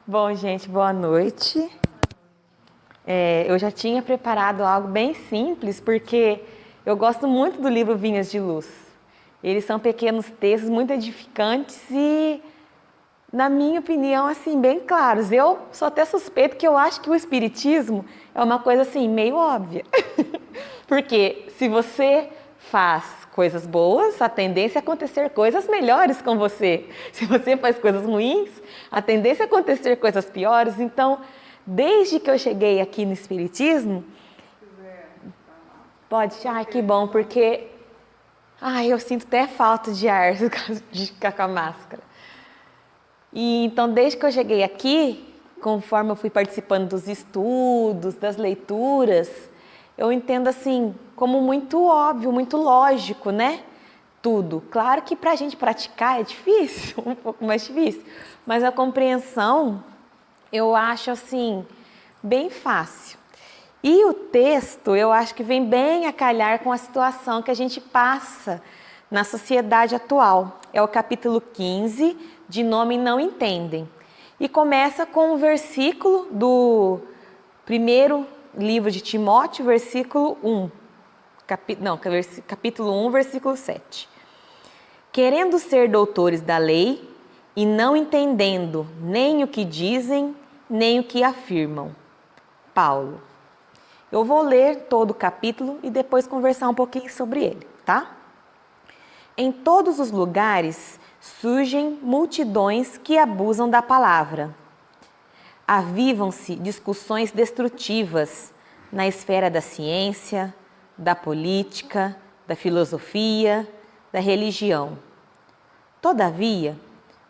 Bom, gente, boa noite. Eu já tinha preparado algo bem simples, porque eu gosto muito do livro Vinhas de Luz. Eles são pequenos textos muito edificantes e, na minha opinião, assim, bem claros. Eu sou até suspeito que eu acho que o Espiritismo é uma coisa, assim, meio óbvia. Porque se você faz coisas boas, a tendência é acontecer coisas melhores com você. Se você faz coisas ruins, a tendência é acontecer coisas piores. Então, desde que eu cheguei aqui no Espiritismo, pode, ai, que bom, porque eu sinto até falta de ar de ficar com a máscara. E então, desde que eu cheguei aqui, conforme eu fui participando dos estudos, das leituras, eu entendo assim como muito óbvio, muito lógico, né? Tudo. Claro que para a gente praticar é difícil, um pouco mais difícil, mas a compreensão eu acho assim bem fácil. E o texto eu acho que vem bem a calhar com a situação que a gente passa na sociedade atual. É o capítulo 15, de nome Não Entendem. E começa com o versículo do primeiro livro de Timóteo, versículo 1. Capítulo 1, versículo 7. Querendo ser doutores da lei e não entendendo nem o que dizem, nem o que afirmam. Paulo. Eu vou ler todo o capítulo e depois conversar um pouquinho sobre ele, tá? Em todos os lugares surgem multidões que abusam da palavra. Avivam-se discussões destrutivas na esfera da ciência, da política, da filosofia, da religião. Todavia,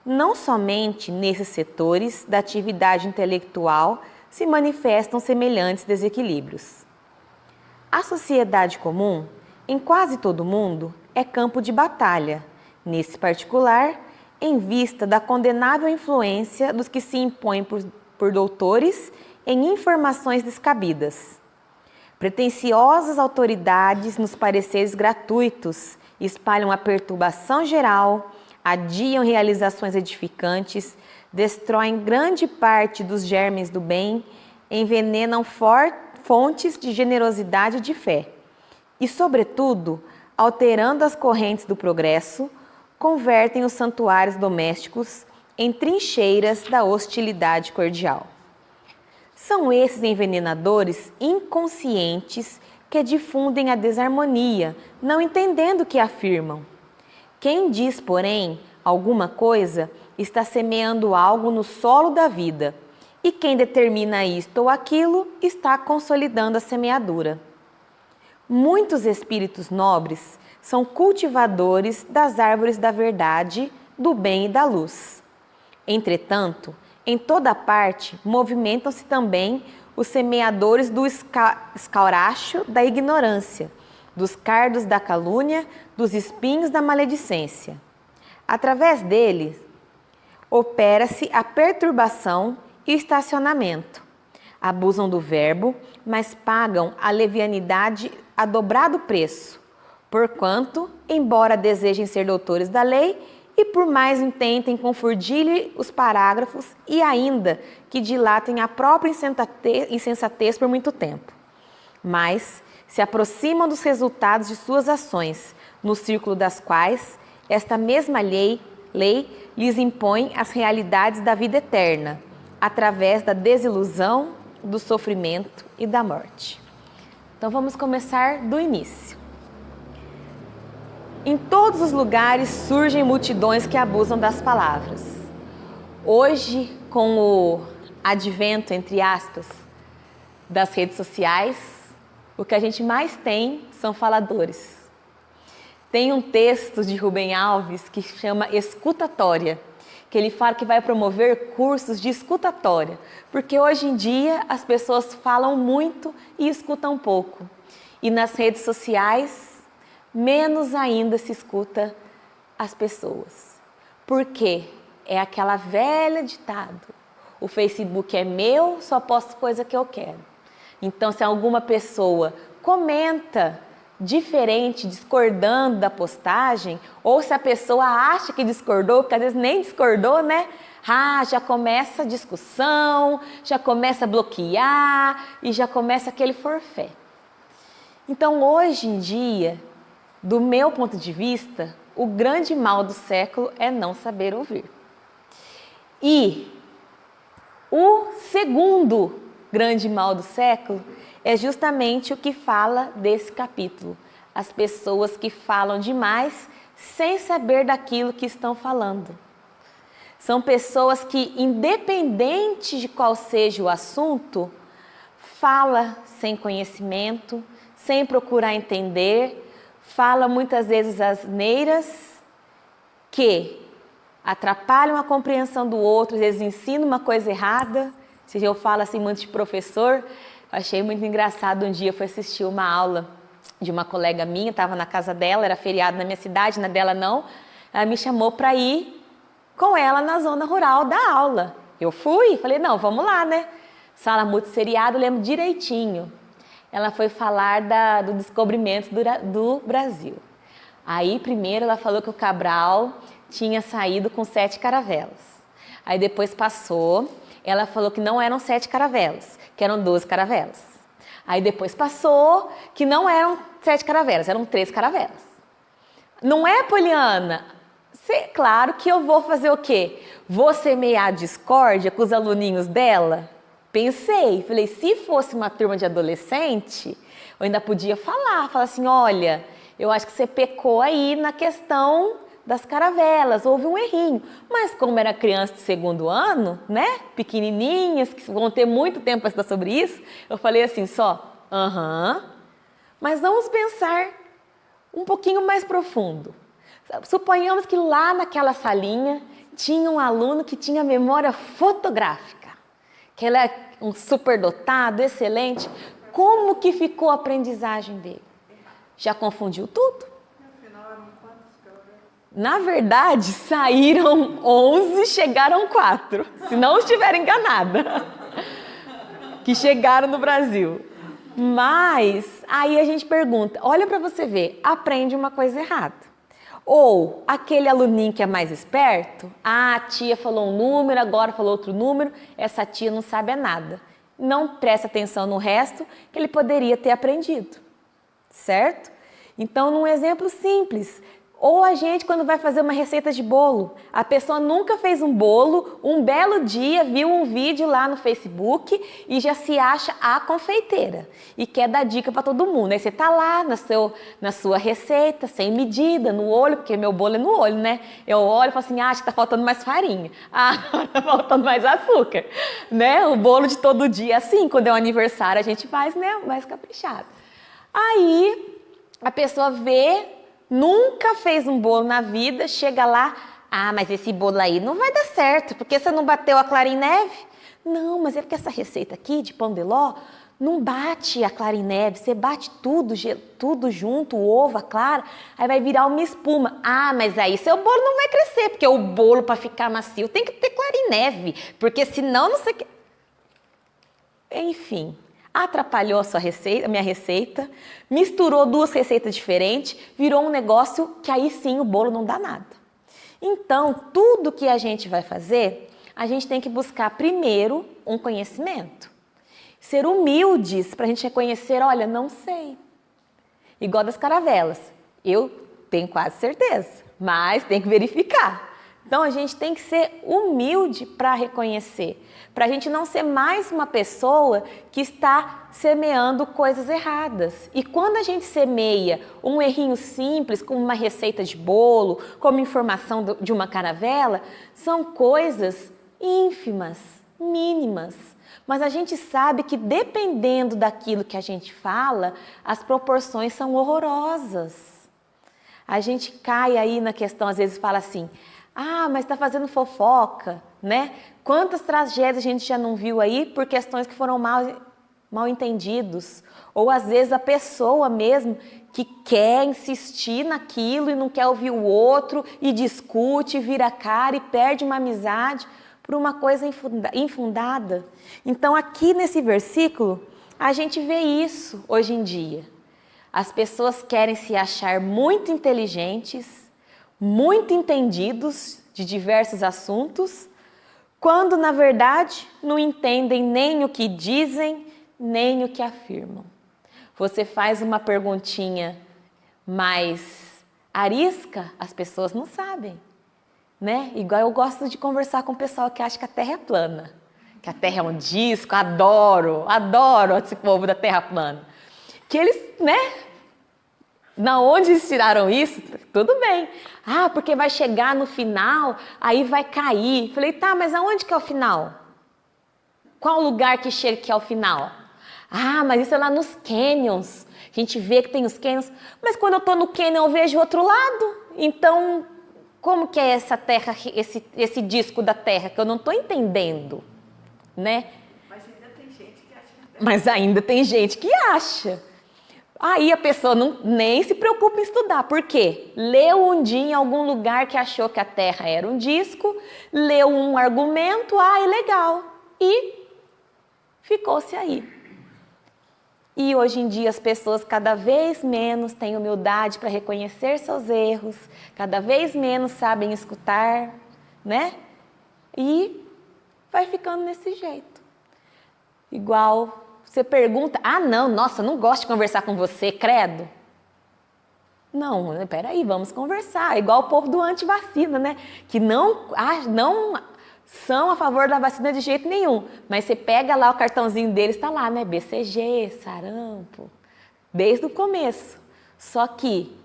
não somente nesses setores da atividade intelectual se manifestam semelhantes desequilíbrios. A sociedade comum, em quase todo o mundo, é campo de batalha, nesse particular, em vista da condenável influência dos que se impõem por doutores em informações descabidas. Pretensiosas autoridades nos pareceres gratuitos espalham a perturbação geral, adiam realizações edificantes, destroem grande parte dos germes do bem, envenenam fontes de generosidade e de fé. E, sobretudo, alterando as correntes do progresso, convertem os santuários domésticos em trincheiras da hostilidade cordial. São esses envenenadores inconscientes que difundem a desarmonia, não entendendo o que afirmam. Quem diz, porém, alguma coisa, está semeando algo no solo da vida, e quem determina isto ou aquilo está consolidando a semeadura. Muitos espíritos nobres são cultivadores das árvores da verdade, do bem e da luz. Entretanto, em toda parte movimentam-se também os semeadores do escauracho da ignorância, dos cardos da calúnia, dos espinhos da maledicência. Através deles, opera-se a perturbação e o estacionamento. Abusam do verbo, mas pagam a levianidade a dobrado preço, porquanto, embora desejem ser doutores da lei, e por mais intentem confundir-lhe os parágrafos e ainda que dilatem a própria insensatez por muito tempo. Mas se aproximam dos resultados de suas ações, no círculo das quais esta mesma lei lhes impõe as realidades da vida eterna, através da desilusão, do sofrimento e da morte. Então vamos começar do início. Em todos os lugares surgem multidões que abusam das palavras. Hoje, com o advento, entre aspas, das redes sociais, o que a gente mais tem são faladores. Tem um texto de Rubem Alves que chama Escutatória, que ele fala que vai promover cursos de escutatória, porque hoje em dia as pessoas falam muito e escutam pouco. E nas redes sociais, menos ainda se escuta as pessoas. Por quê? É aquela velha ditado: o Facebook é meu, só posto coisa que eu quero. Então, se alguma pessoa comenta diferente, discordando da postagem, ou se a pessoa acha que discordou, porque às vezes nem discordou, né? Já começa a discussão, já começa a bloquear e já começa aquele forfé. Então, hoje em dia, do meu ponto de vista, o grande mal do século é não saber ouvir. E o segundo grande mal do século é justamente o que fala desse capítulo. As pessoas que falam demais sem saber daquilo que estão falando. São pessoas que, independente de qual seja o assunto, fala sem conhecimento, sem procurar entender, fala muitas vezes asneiras que atrapalham a compreensão do outro, às vezes ensinam uma coisa errada. Se eu falo assim muito de professor, eu achei muito engraçado. Um dia eu fui assistir uma aula de uma colega minha, estava na casa dela, era feriado na minha cidade, na dela não. Ela me chamou para ir com ela na zona rural da aula. Eu fui, falei, não, vamos lá, né? Sala multisseriado, eu lembro direitinho. Ela foi falar do descobrimento do Brasil. Aí, primeiro, ela falou que o Cabral tinha saído com 7 caravelas. Aí, depois passou, ela falou que não eram 7 caravelas, que eram 12 caravelas. Aí, depois passou que não eram 7 caravelas, eram 3 caravelas. Não é, Poliana? Claro que eu vou fazer o quê? Vou semear discórdia com os aluninhos dela? Pensei, falei, se fosse uma turma de adolescente, eu ainda podia falar assim, olha, eu acho que você pecou aí na questão das caravelas, houve um errinho. Mas como era criança de segundo ano, né, pequenininhas, que vão ter muito tempo para estudar sobre isso, eu falei assim mas vamos pensar um pouquinho mais profundo. Suponhamos que lá naquela salinha tinha um aluno que tinha memória fotográfica, que ele é um superdotado, excelente. Como que ficou a aprendizagem dele? Já confundiu tudo? Na verdade, saíram 11, chegaram 4, se não estiver enganada, que chegaram no Brasil. Mas aí a gente pergunta, olha para você ver, aprende uma coisa errada. Ou aquele aluninho que é mais esperto, a tia falou um número, agora falou outro número, essa tia não sabe nada. Não presta atenção no resto que ele poderia ter aprendido, certo? Então, num exemplo simples, ou a gente quando vai fazer uma receita de bolo, a pessoa nunca fez um bolo, um belo dia viu um vídeo lá no Facebook e já se acha a confeiteira e quer dar dica para todo mundo. Aí você tá lá na sua receita, sem medida, no olho, porque meu bolo é no olho, né? Eu olho e falo assim, acho que tá faltando mais farinha, tá faltando mais açúcar, né? O bolo de todo dia, assim, quando é um aniversário a gente faz, né, mais caprichado. Aí a pessoa vê, nunca fez um bolo na vida, chega lá, mas esse bolo aí não vai dar certo, porque você não bateu a clara em neve? Não, mas é porque essa receita aqui de pão de ló não bate a clara em neve, você bate tudo junto, o ovo, a clara, aí vai virar uma espuma. Mas aí seu bolo não vai crescer, porque o bolo para ficar macio tem que ter clara em neve, porque senão não sei o que... Enfim, atrapalhou a minha receita, misturou 2 receitas diferentes, virou um negócio que aí sim o bolo não dá nada. Então, tudo que a gente vai fazer, a gente tem que buscar primeiro um conhecimento. Ser humildes para a gente reconhecer, olha, não sei. Igual das caravelas, eu tenho quase certeza, mas tem que verificar. Então, a gente tem que ser humilde para reconhecer, para a gente não ser mais uma pessoa que está semeando coisas erradas. E quando a gente semeia um errinho simples, como uma receita de bolo, como informação de uma caravela, são coisas ínfimas, mínimas. Mas a gente sabe que dependendo daquilo que a gente fala, as proporções são horrorosas. A gente cai aí na questão, às vezes fala assim, mas está fazendo fofoca, né? Quantas tragédias a gente já não viu aí por questões que foram mal entendidos? Ou às vezes a pessoa mesmo que quer insistir naquilo e não quer ouvir o outro e discute, vira a cara e perde uma amizade por uma coisa infundada. Então aqui nesse versículo a gente vê isso hoje em dia. As pessoas querem se achar muito inteligentes, muito entendidos de diversos assuntos, quando na verdade não entendem nem o que dizem, nem o que afirmam. Você faz uma perguntinha mais arisca, as pessoas não sabem, né? Igual eu gosto de conversar com o pessoal que acha que a Terra é plana, que a Terra é um disco, adoro esse povo da Terra plana. Que eles, né? Na onde eles tiraram isso? Tudo bem. Ah, porque vai chegar no final, aí vai cair. Falei, tá, mas aonde que é o final? Qual lugar que chega que é o final? Ah, mas isso é lá nos canyons. A gente vê que tem os canyons. Mas quando eu tô no canyon eu vejo o outro lado. Então, como que é essa terra, esse disco da Terra que eu não tô entendendo, né? Mas ainda tem gente que acha. Mas ainda tem gente que acha. Aí a pessoa nem se preocupa em estudar. Por quê? Leu um dia em algum lugar que achou que a Terra era um disco, leu um argumento, é legal. E ficou-se aí. E hoje em dia as pessoas cada vez menos têm humildade para reconhecer seus erros, cada vez menos sabem escutar, né? E vai ficando desse jeito. Igual você pergunta, não, nossa, não gosto de conversar com você, credo. Não, peraí, vamos conversar. Igual o povo do antivacina, né? Que não são a favor da vacina de jeito nenhum. Mas você pega lá o cartãozinho deles, está lá, né? BCG, sarampo, desde o começo. Só que,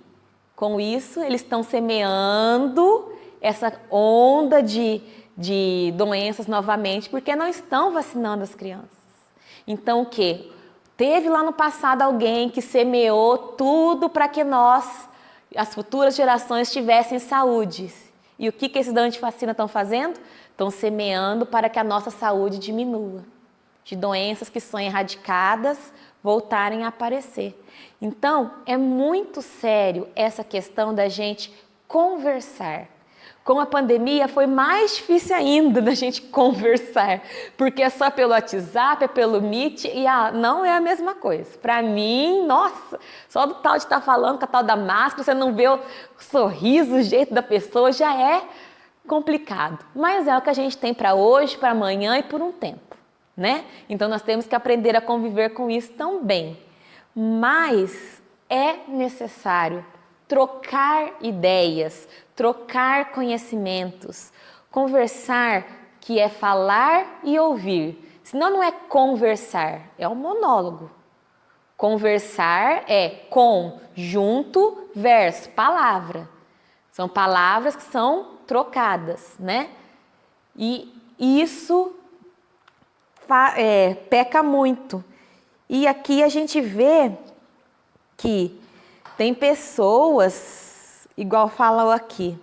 com isso, eles estão semeando essa onda de doenças novamente, porque não estão vacinando as crianças. Então, o quê? Teve lá no passado alguém que semeou tudo para que nós, as futuras gerações, tivessem saúde. E o que esses da antivacina estão fazendo? Estão semeando para que a nossa saúde diminua, de doenças que são erradicadas voltarem a aparecer. Então, é muito sério essa questão da gente conversar. Com a pandemia foi mais difícil ainda da gente conversar, porque é só pelo WhatsApp, é pelo Meet e não é a mesma coisa. Para mim, nossa, só do tal de estar falando com a tal da máscara, você não vê o sorriso, o jeito da pessoa, já é complicado. Mas é o que a gente tem para hoje, para amanhã e por um tempo, né? Então nós temos que aprender a conviver com isso também. Mas é necessário trocar ideias, trocar conhecimentos, conversar, que é falar e ouvir. Senão não é conversar, é um monólogo. Conversar é com, junto, verso, palavra. São palavras que são trocadas, né? E isso peca muito. E aqui a gente vê que tem pessoas, igual falam aqui,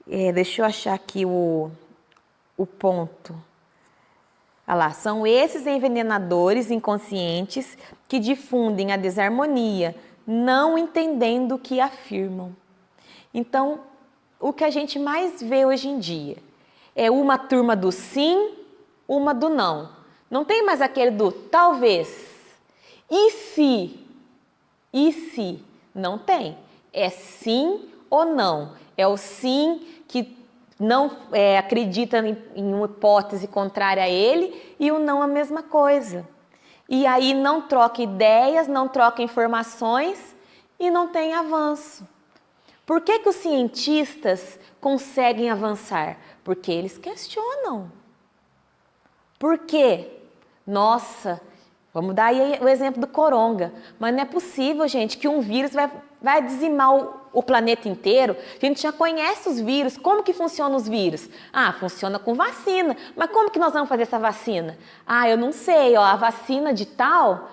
deixa eu achar aqui o ponto. Olha lá, são esses envenenadores inconscientes que difundem a desarmonia, não entendendo o que afirmam. Então, o que a gente mais vê hoje em dia é uma turma do sim, uma do não. Não tem mais aquele do talvez. E se? E se? Não tem. É sim ou não. É o sim que não acredita em uma hipótese contrária a ele e o não a mesma coisa. E aí não troca ideias, não troca informações e não tem avanço. Por que os cientistas conseguem avançar? Porque eles questionam. Por quê? Nossa, vamos dar aí o exemplo do coronga. Mas não é possível, gente, que um vírus vai dizimar o planeta inteiro. A gente já conhece os vírus. Como que funcionam os vírus? Funciona com vacina. Mas como que nós vamos fazer essa vacina? Eu não sei. A vacina de tal,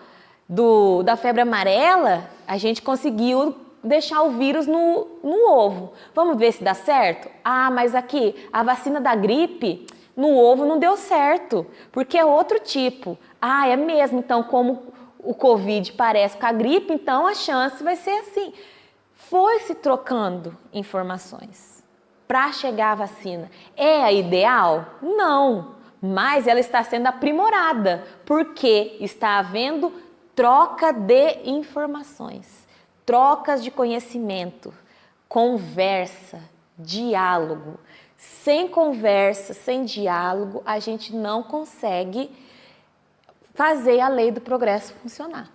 da febre amarela, a gente conseguiu deixar o vírus no ovo. Vamos ver se dá certo? Mas aqui, a vacina da gripe, no ovo não deu certo, porque é outro tipo. É mesmo, então como o Covid parece com a gripe, então a chance vai ser assim. Foi se trocando informações para chegar à vacina. É a ideal? Não, mas ela está sendo aprimorada, porque está havendo troca de informações, trocas de conhecimento, conversa, diálogo. Sem conversa, sem diálogo, a gente não consegue fazer a lei do progresso funcionar.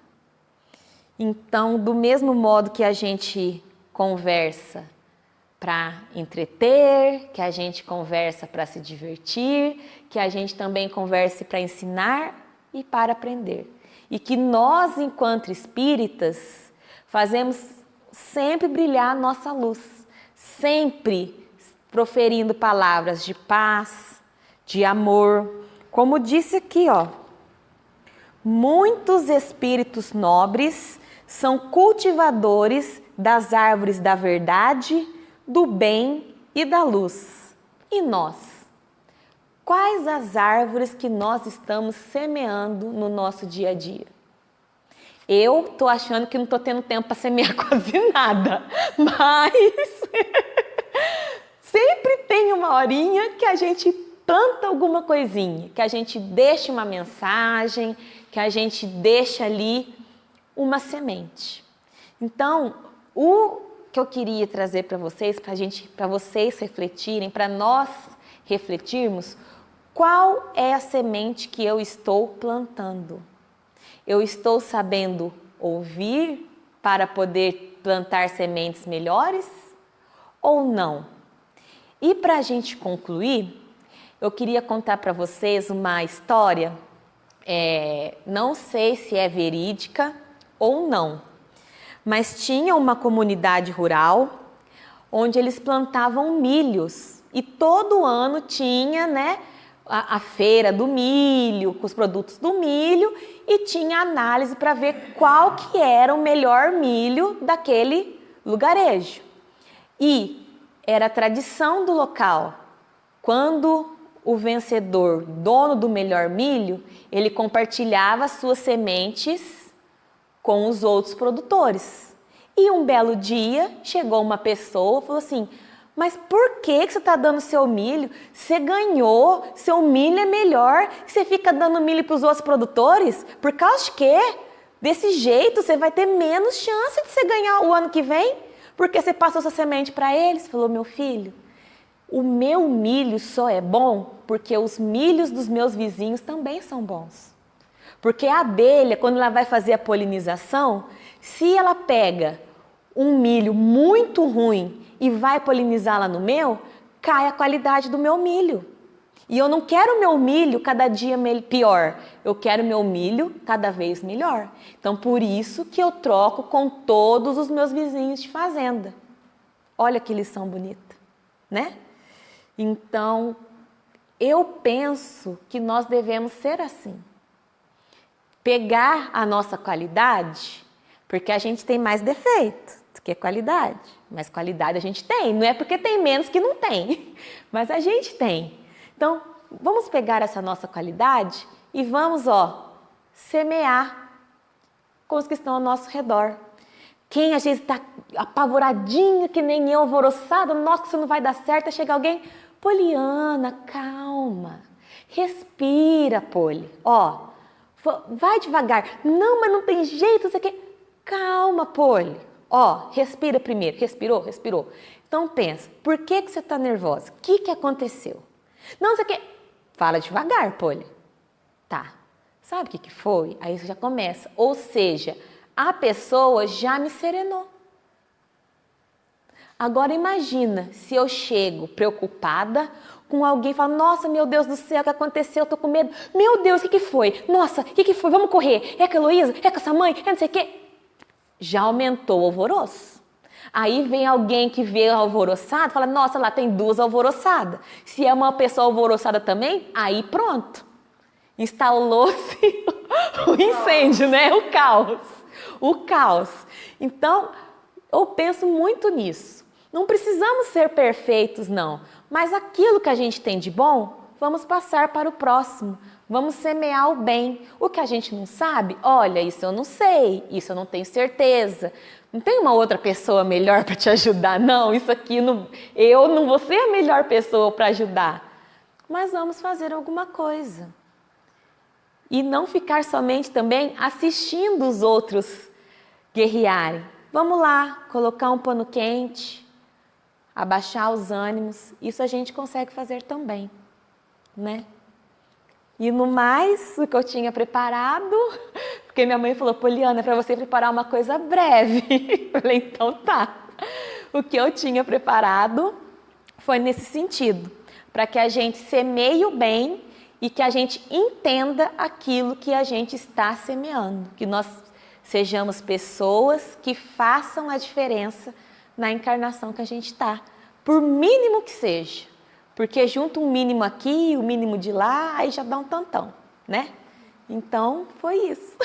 Então, do mesmo modo que a gente conversa para entreter, que a gente conversa para se divertir, que a gente também converse para ensinar e para aprender. E que nós, enquanto espíritas, fazemos sempre brilhar a nossa luz, sempre proferindo palavras de paz, de amor. Como disse aqui, ó, muitos espíritos nobres são cultivadores das árvores da verdade, do bem e da luz. E nós? Quais as árvores que nós estamos semeando no nosso dia a dia? Eu tô achando que não tô tendo tempo para semear quase nada, mas sempre tem uma horinha que a gente planta alguma coisinha, que a gente deixa uma mensagem, que a gente deixa ali uma semente. Então, o que eu queria trazer para vocês, para vocês refletirem, para nós refletirmos, qual é a semente que eu estou plantando? Eu estou sabendo ouvir para poder plantar sementes melhores ou não? E para a gente concluir, eu queria contar para vocês uma história, não sei se é verídica ou não, mas tinha uma comunidade rural onde eles plantavam milhos e todo ano tinha, né, a feira do milho, com os produtos do milho e tinha análise para ver qual que era o melhor milho daquele lugarejo. E era a tradição do local, quando o vencedor, dono do melhor milho, ele compartilhava suas sementes com os outros produtores. E um belo dia chegou uma pessoa e falou assim: mas por que você está dando seu milho? Você ganhou, seu milho é melhor, você fica dando milho para os outros produtores? Por causa de quê? Desse jeito você vai ter menos chance de você ganhar o ano que vem, porque você passou sua semente para eles. Falou: meu filho, o meu milho só é bom porque os milhos dos meus vizinhos também são bons. Porque a abelha, quando ela vai fazer a polinização, se ela pega um milho muito ruim e vai polinizar lá no meu, cai a qualidade do meu milho. E eu não quero o meu milho cada dia pior, eu quero o meu milho cada vez melhor. Então, por isso que eu troco com todos os meus vizinhos de fazenda. Olha que lição bonita, né? Então, eu penso que nós devemos ser assim. Pegar a nossa qualidade, porque a gente tem mais defeito do que qualidade. Mas qualidade a gente tem, não é porque tem menos que não tem, mas a gente tem. Então, vamos pegar essa nossa qualidade e vamos, semear com os que estão ao nosso redor. Quem às vezes está apavoradinho, que nem eu, alvoroçada, nossa, que isso não vai dar certo, aí chega alguém: Poliana, calma, respira, Poli, vai devagar. Não, mas não tem jeito, você quer. Calma, Poli, respira primeiro. Respirou. Então pensa, por que você está nervosa? O que aconteceu? Não, você quer. Fala devagar, Poli. Tá, sabe o que foi? Aí você já começa, ou seja, a pessoa já me serenou. Agora imagina se eu chego preocupada com alguém e falo: nossa, meu Deus do céu, o que aconteceu? Eu tô com medo. Meu Deus, o que foi? Nossa, o que foi? Vamos correr. É com a Heloísa? É com essa mãe? É não sei o quê. Já aumentou o alvoroço. Aí vem alguém que vê alvoroçado e fala: nossa, lá tem duas alvoroçadas. Se é uma pessoa alvoroçada também, aí pronto. Instalou-se o incêndio, né? O caos. Então, eu penso muito nisso. Não precisamos ser perfeitos, não. Mas aquilo que a gente tem de bom, vamos passar para o próximo. Vamos semear o bem. O que a gente não sabe, olha, isso eu não sei, isso eu não tenho certeza. Não tem uma outra pessoa melhor para te ajudar, não. Isso aqui, eu não vou ser a melhor pessoa para ajudar. Mas vamos fazer alguma coisa. E não ficar somente também assistindo os outros guerrearem. Vamos lá, colocar um pano quente, abaixar os ânimos, isso a gente consegue fazer também, né? E no mais, o que eu tinha preparado, porque minha mãe falou, Poliana, é para você preparar uma coisa breve. Eu falei, então tá. O que eu tinha preparado foi nesse sentido, para que a gente semeie o bem e que a gente entenda aquilo que a gente está semeando, que nós sejamos pessoas que façam a diferença na encarnação que a gente está, por mínimo que seja. Porque junto um mínimo aqui, o mínimo de lá, aí já dá um tantão, né? Então, foi isso.